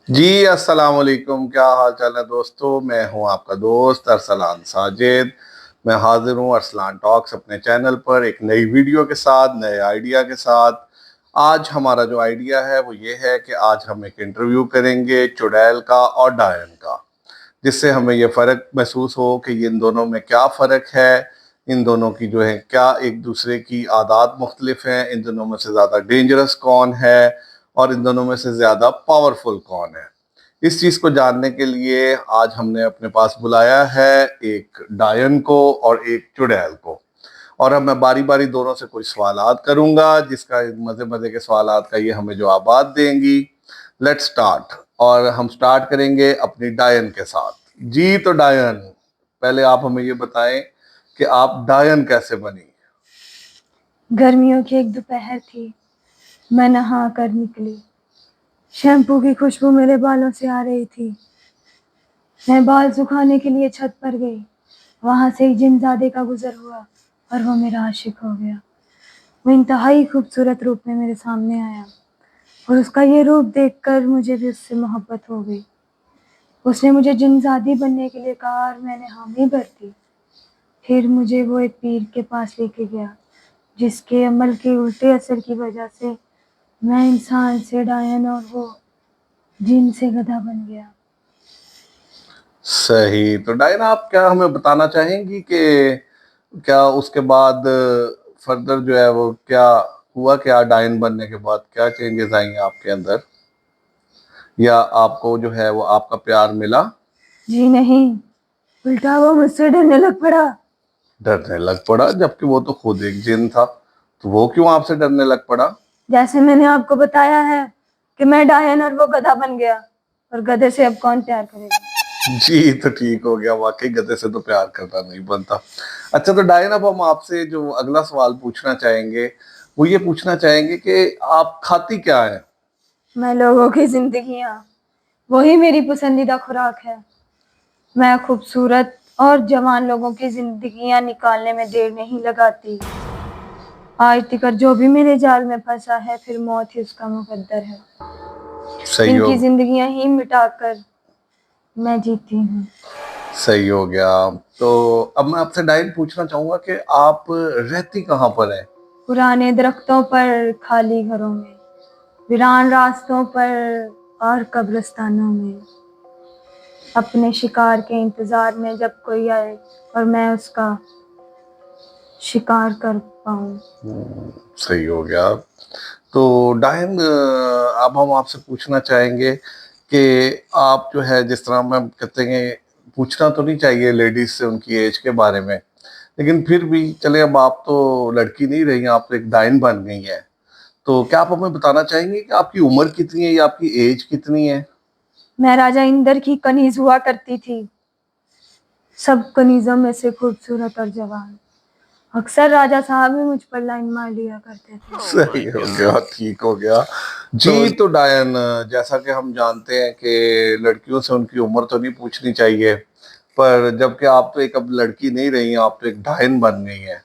जी, अस्सलाम वालेकुम। क्या हाल चाल है दोस्तों? मैं हूं आपका दोस्त अरसलान साजिद। मैं हाजिर हूं अरसलान टॉक्स अपने चैनल पर एक नई वीडियो के साथ, नए आइडिया के साथ। आज हमारा जो आइडिया है वो ये है कि आज हम एक इंटरव्यू करेंगे चुड़ैल का और डायन का, जिससे हमें ये फ़र्क महसूस हो कि इन दोनों में क्या फ़र्क है, इन दोनों की जो है क्या एक दूसरे की आदत मुख्तलिफ हैं, इन दोनों में से ज़्यादा डेंजरस कौन है और इन दोनों में से ज़्यादा पावरफुल कौन है। इस चीज़ को जानने के लिए आज हमने अपने पास बुलाया है एक डायन को और एक चुड़ैल को, और अब मैं बारी बारी दोनों से कोई सवालात करूंगा जिसका मज़े मज़े के सवालात का ये हमें जवाबात देंगी। Let's start. और हम स्टार्ट करेंगे अपनी डायन के साथ। जी तो डायन, पहले आप हमें ये बताएं कि आप डायन कैसे बनी। गर्मियों की एक दोपहर थी। मैं नहा कर निकली। शैम्पू की खुशबू मेरे बालों से आ रही थी। मैं बाल सुखाने के लिए छत पर गई। वहां से एक जिनजादे का गुजर हुआ और वो मेरा आशिक हो गया। वो इंतहाई खूबसूरत रूप में मेरे सामने आया और उसका ये रूप देखकर मुझे भी उससे मोहब्बत हो गई। उसने मुझे जिनजादी बनने के लिए कहा और मैंने हामी भर दी। फिर मुझे वो एक पीर के पास लेके गया, जिसके अमल के उल्टे असर की वजह से मैं इंसान से डायन और वो जिन से गधा बन गया। सही। तो डायन, आप क्या हमें बताना चाहेंगी कि क्या उसके बाद फर्दर जो है वो क्या हुआ, क्या डायन बनने के बाद क्या चेंजेस आई आपके अंदर, या आपको जो है वो आपका प्यार मिला? जी नहीं, उल्टा वो मुझसे डरने लग पड़ा। डरने लग पड़ा? जबकि वो तो खुद एक जिन था, तो वो क्यों आपसे डरने लग पड़ा? जैसे मैंने आपको बताया है कि मैं डायन और वो गधा बन गया, और गधे से अब कौन प्यार करेगा। जी तो ठीक हो गया, वाकई गधे से तो प्यार करना नहीं बनता। अच्छा तो डायन, अब हम आपसे जो अगला सवाल पूछना चाहेंगे वो ये पूछना चाहेंगे कि आप खाती क्या है? मैं लोगों की जिंदगियां, वही मेरी पसंदीदा खुराक है। मैं खूबसूरत और जवान लोगों की जिंदगियां निकालने में देर नहीं लगाती। आज तक जो भी मेरे जाल में फंसा है, फिर मौत ही उसका मुकद्दर है। सही हो इनकी जिंदगियां ही मिटाकर मैं जीती हूँ। सही हो गया। तो अब मैं आपसे डायन पूछना चाहूंगा कि आप रहती कहाँ पर है? पुराने दरख्तों पर, खाली घरों में, वीरान रास्तों पर और कब्रिस्तानों में, अपने शिकार के इंतजार में जब कोई आए और मैं उसका शिकार कर पाऊं। सही हो गया। तो डायन, अब हम आपसे पूछना चाहेंगे कि आप जो है, जिस तरह हम कहते हैं, पूछना तो नहीं चाहिए लेडीज से उनकी एज के बारे में, लेकिन फिर भी चले, अब आप तो लड़की नहीं रही हैं, आप तो एक डायन बन गई हैं। तो क्या आप हमें बताना चाहेंगे कि आपकी उम्र कितनी है या आपकी एज कितनी है? मैं राजा इंदर की कनीज हुआ करती थी, सब कनीजों में से खूबसूरत और जवान। अक्सर राजा साहब भी मुझ पर लाइन मार लिया करते थे। सही हो गया, ठीक हो गया। जी तो डायन, जैसा कि हम जानते हैं कि लड़कियों से उनकी उम्र तो नहीं पूछनी चाहिए, पर जबकि आप तो एक अब लड़की नहीं रही हैं, आप तो एक डायन बन गई हैं,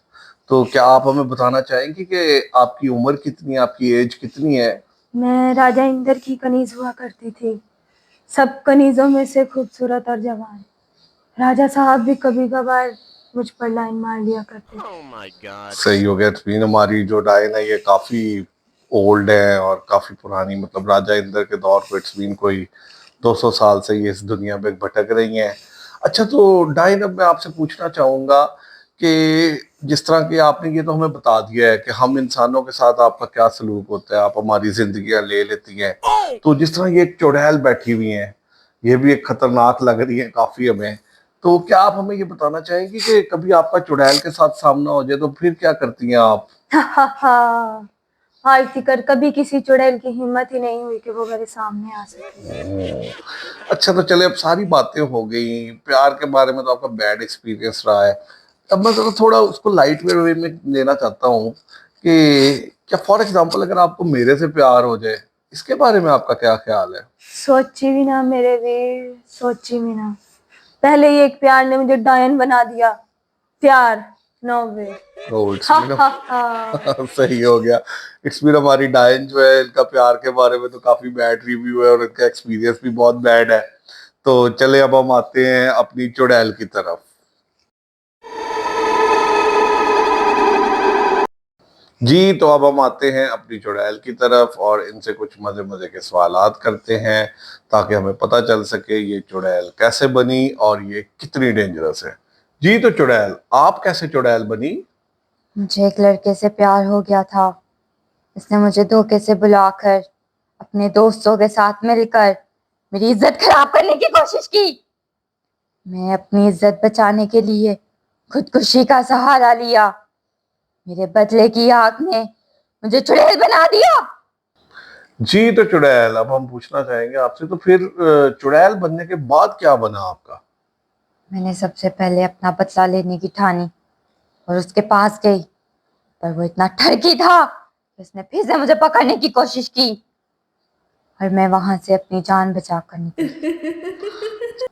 तो क्या आप हमें बताना चाहेंगी कि आपकी उम्र कितनी है, आपकी एज कितनी है? मैं राजा इंदर की कनीज हुआ करती थी, सब कनीजों में से खूबसूरत और जवान। राजा साहब भी कभी कभार मुझ पर लाइन मार लिया करते थे। सही हो गया। तस्वीर हमारी जो डायन है ये काफी ओल्ड है और काफी पुरानी, मतलब राजा इंदर के दौर को, इट्स बीन कोई 200 साल से ये इस दुनिया में भटक रही हैं। अच्छा तो डायन, अब मैं आपसे पूछना चाहूंगा कि जिस तरह की आपने ये तो हमें बता दिया है कि हम इंसानों के साथ आपका क्या सलूक होता है, आप हमारी जिंदगियां ले लेती हैं, तो जिस तरह ये एक चुड़ैल बैठी हुई हैं, ये भी एक खतरनाक लग रही है काफी हमें, तो क्या आप हमें ये बताना चाहेंगे कि कभी आपका चुड़ैल के साथ सामना हो जाए तो फिर क्या करती हैं आप? आज तक कभी किसी चुड़ैल की हिम्मत ही नहीं हुई कि वो मेरे सामने आ सके। अच्छा तो चले, अब सारी बातें हो गई, प्यार के बारे में तो आपका बैड एक्सपीरियंस रहा है। अब मैं तो थोड़ा उसको लाइट वे में लेना चाहता हूँ कि क्या फॉर एग्जांपल अगर आपको मेरे से प्यार हो जाए, इसके बारे में आपका क्या ख्याल है? सोची भी ना मेरे वीर, सोची भी ना। पहले ही एक प्यार ने मुझे डायन बना दिया। प्यार, no way. Oh it's mean सही हो गया। इट्स मीन हमारी डायन जो है, इनका प्यार के बारे में तो काफी बैड रिव्यू है और इनका एक्सपीरियंस भी बहुत बैड है। तो चले अब हम आते हैं अपनी चुड़ैल की तरफ। जी, तो अब हम आते हैं अपनी चुड़ैल की तरफ और इनसे कुछ मजे मजे के सवालात करते हैं ताकि हमें पता चल सके ये चुड़ैल कैसे बनी और ये कितनी डेंजरस है। जी, तो चुड़ैल, आप कैसे चुड़ैल बनी? मुझे एक लड़के से प्यार हो गया था। उसने मुझे धोखे से बुलाकर अपने दोस्तों के साथ मिलकर मेरी इज्जत खराब करने की कोशिश की। मैं अपनी इज्जत बचाने के लिए खुदकुशी का सहारा लिया। मेरे बदले की आग ने मुझे चुड़ैल बना दिया। जी, तो चुड़ैल, अब हम पूछना चाहेंगे आपसे, तो फिर चुड़ैल बनने के बाद क्या बना आपका? मैंने सबसे पहले अपना बदला लेने की ठानी और उसके पास गई, पर वो इतना ठरकी था कि उसने फिर से मुझे पकड़ने की कोशिश की और मैं वहां से अपनी जान बचा कर निकली।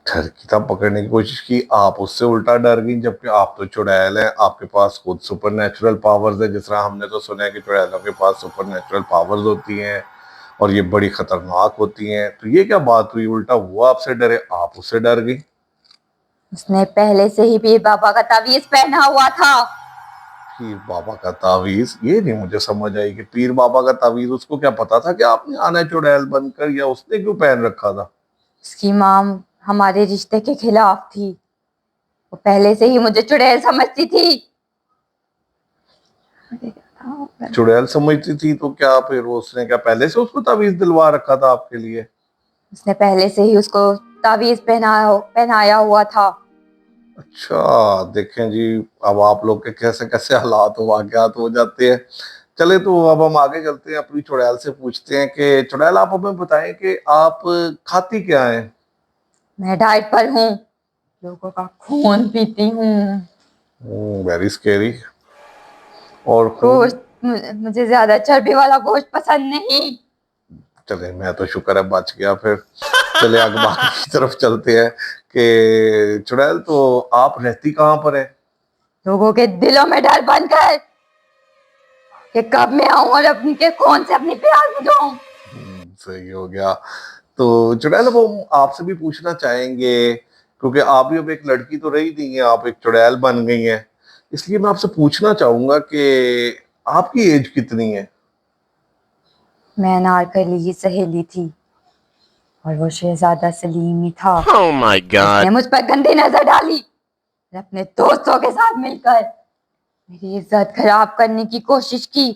किताब पकड़ने की कोशिश की, आप उससे उल्टा डर गई, जबकि आप तो चुड़ैल हैं, आपके पास खुद सुपर नेचुरल पावर्स है। जिस तरह हमने तो सुना है कि चुड़ैलों के पास सुपर नेचुरल पावर्स होती हैं और ये बड़ी खतरनाक होती हैं। तो ये क्या बात हुई, उल्टा वो आपसे डरे, आप उससे डर गई? उसने पहले से ही पीर बाबा का तावीज पहना हुआ था। पीर बाबा का तावीज? ये नहीं मुझे समझ आई कि पीर बाबा का तावीज उसको क्या पता था कि आपने आना है चुड़ैल बनकर, या उसने क्यों पहन रखा था? उसकी माँ हमारे रिश्ते के खिलाफ थी। वो पहले से ही मुझे चुड़ैल समझती थी। चुड़ैल समझती थी तो क्या फिर उसने क्या पहले से उसको तावीज दिलवा रखा था आपके लिए? उसने पहले से ही उसको तावीज पहनाया हुआ था। अच्छा, देखें जी, अब आप लोग के कैसे कैसे हालात हो वाकयात हो जाते हैं। चले, तो अब हम आगे चलते हैं, अपनी चुड़ैल से पूछते हैं कि चुड़ैल, आप हमें बताएं कि आप खाती क्या हैं? मैं डाइट पर हूँ, लोगों का खून पीती हूँ। Very scary. और खून? गोश्त मुझे ज्यादा चर्बी वाला गोश्त पसंद नहीं। चले, मैं तो शुक्र है बच गया फिर। चले आगे बाकी की तरफ चलते हैं कि चुड़ैल, तो आप रहती कहाँ पर है? लोगों के दिलों में डर बनकर कि कब मैं आऊं और उनके खून से अपनी प्यास बुझाऊं। सही हो गया। तो चुड़ैल, अब हम आपसे भी पूछना चाहेंगे, क्योंकि आप भी अब एक लड़की तो रही नहीं है, आप एक चुड़ैल बन गई हैं, इसलिए मैं आपसे पूछना चाहूंगा कि आपकी एज कितनी है? मैं अनारकली की सहेली थी और वो शहजादा सलीम ही था। Oh my god. उसने मुझ पर गंदी नजर डाली और अपने दोस्तों के साथ मिलकर मेरी इज्जत खराब करने की कोशिश की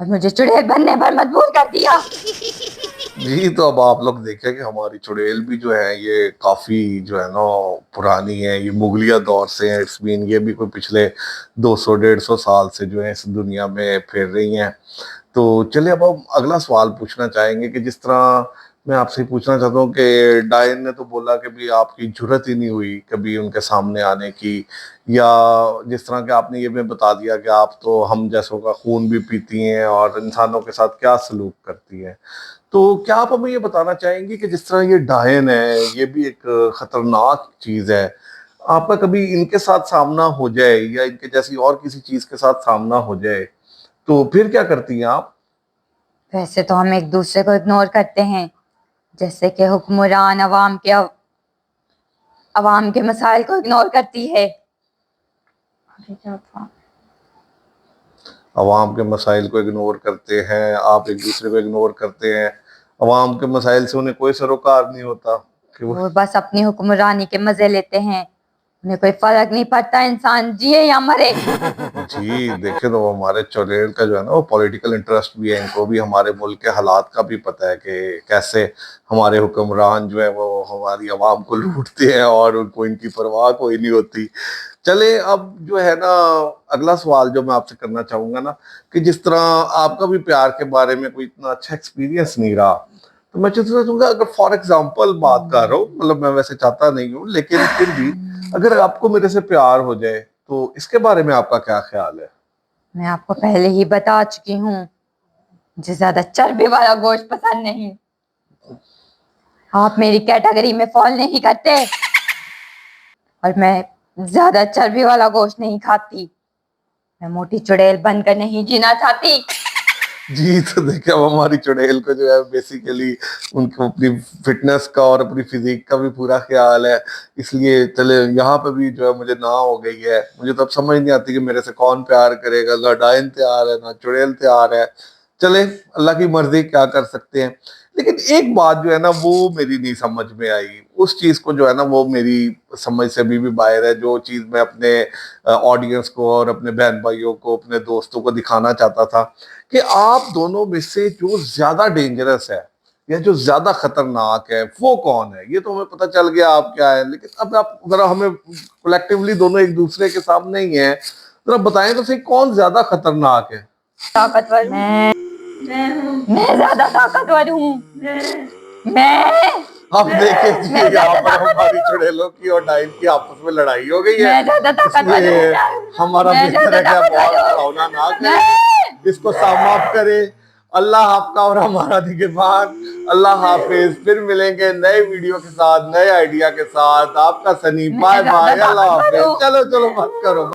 और मुझे चुड़ैल बनने पर मजबूर कर दिया। जी, तो अब आप लोग देखें कि हमारी चुड़ैल भी जो है ये काफी जो है ना पुरानी है, ये मुगलिया दौर से है। इट्स मीन ये भी कोई पिछले 200-150 साल से जो है इस दुनिया में फिर रही हैं। तो चलिए, अब हम अगला सवाल पूछना चाहेंगे कि जिस तरह मैं आपसे पूछना चाहता हूँ कि डायन ने तो बोला कि भी आपकी जुर्रत ही नहीं हुई कभी उनके सामने आने की, या जिस तरह कि आपने ये भी बता दिया कि आप तो हम जैसों का खून भी पीती हैं और इंसानों के साथ क्या सलूक करती हैं। तो क्या आप हमें ये बताना चाहेंगे कि जिस तरह ये डायन है, ये भी एक खतरनाक चीज है, आपका कभी इनके साथ सामना हो जाए या इनके जैसी और किसी चीज के साथ सामना हो जाए तो फिर क्या करती हैं आप? वैसे तो हम एक दूसरे को इग्नोर करते हैं, जैसे कि हुक्मरान अवाम के मसाइल को इग्नोर करती है। अवाम के मसाइल को इग्नोर करते हैं, आप एक दूसरे को इग्नोर करते हैं। अवाम के मसाइल से उन्हें कोई सरोकार नहीं होता कि वो? वो बस अपनी हुक्मरानी के मजे लेते हैं। उन्हें कोई फर्क नहीं पड़ता इंसान जिए या मरे। जी, देखे तो हमारे चुड़ैल का जो है ना वो पॉलिटिकल इंटरेस्ट भी है, इनको भी हमारे मुल्क के हालात का भी पता है कि कैसे हमारे हुक्मरान जो है वो हमारी आवाम को लूटते हैं और उनको इनकी परवाह कोई नहीं होती। चले, अब जो है ना अगला सवाल जो मैं आपसे करना चाहूंगा ना, कि जिस तरह आपका भी प्यार के बारे में कोई इतना अच्छा एक्सपीरियंस नहीं रहा, तो मैं चाहूंगा, अगर फॉर एग्जाम्पल बात कर रहा हूँ, मतलब मैं वैसे चाहता नहीं हूँ लेकिन फिर भी, अगर आपको मेरे से प्यार हो जाए तो इसके बारे में आपका क्या ख्याल है? मैं आपको पहले ही बता चुकी हूँ, मुझे ज्यादा चर्बी वाला गोश्त पसंद नहीं। आप मेरी कैटेगरी में फॉल नहीं करते और मैं ज्यादा चर्बी वाला गोश्त नहीं खाती। मैं मोटी चुड़ैल बनकर नहीं जीना चाहती। जी, तो देखिए अब हमारी चुड़ैल को जो है बेसिकली उनको अपनी फिटनेस का और अपनी फिजिक का भी पूरा ख्याल है, इसलिए चले यहाँ पे भी जो है मुझे ना हो गई है। मुझे तो अब समझ नहीं आती कि मेरे से कौन प्यार करेगा, ना डायन तैयार है ना चुड़ैल तैयार है। चले अल्लाह की मर्जी, क्या कर सकते हैं। लेकिन एक बात जो है ना वो मेरी नहीं समझ में आई, उस चीज को जो है ना वो मेरी समझ से अभी भी बाहर है, जो चीज मैं अपने ऑडियंस को और अपने बहन भाइयों को, अपने दोस्तों को दिखाना चाहता था कि आप दोनों में से जो ज्यादा डेंजरस है या जो ज्यादा खतरनाक है वो कौन है। ये तो हमें पता चल गया आप क्या है, लेकिन अब आप जरा हमें कलेक्टिवली दोनों एक दूसरे के सामने ही है, जरा बताएं तो सही कौन ज्यादा खतरनाक है। ताकतवर मैं ज्यादा ताकतवर हूँ। मैं अब देखे जी यहाँ पर हमारी चुड़ैलों की और डाइन की आपस में लड़ाई हो गई है, मैं ज्यादा ताकतवर इसलिए हूँ। हमारा मैं बेहतर है कि ज्यादा आप और ताकतवर हूँ। भावना ना करें, इसको समाप्त करें। अल्लाह आपका और हमारा निगहबान। अल्लाह हाफिज, फिर मिलेंगे नए वीडियो के साथ, नए आइडिया के साथ। आपका सनी, बाय मैं ज्यादा बाय, अल्लाह ताकतवर हाफिज। हूँ। चलो चलो मत करो।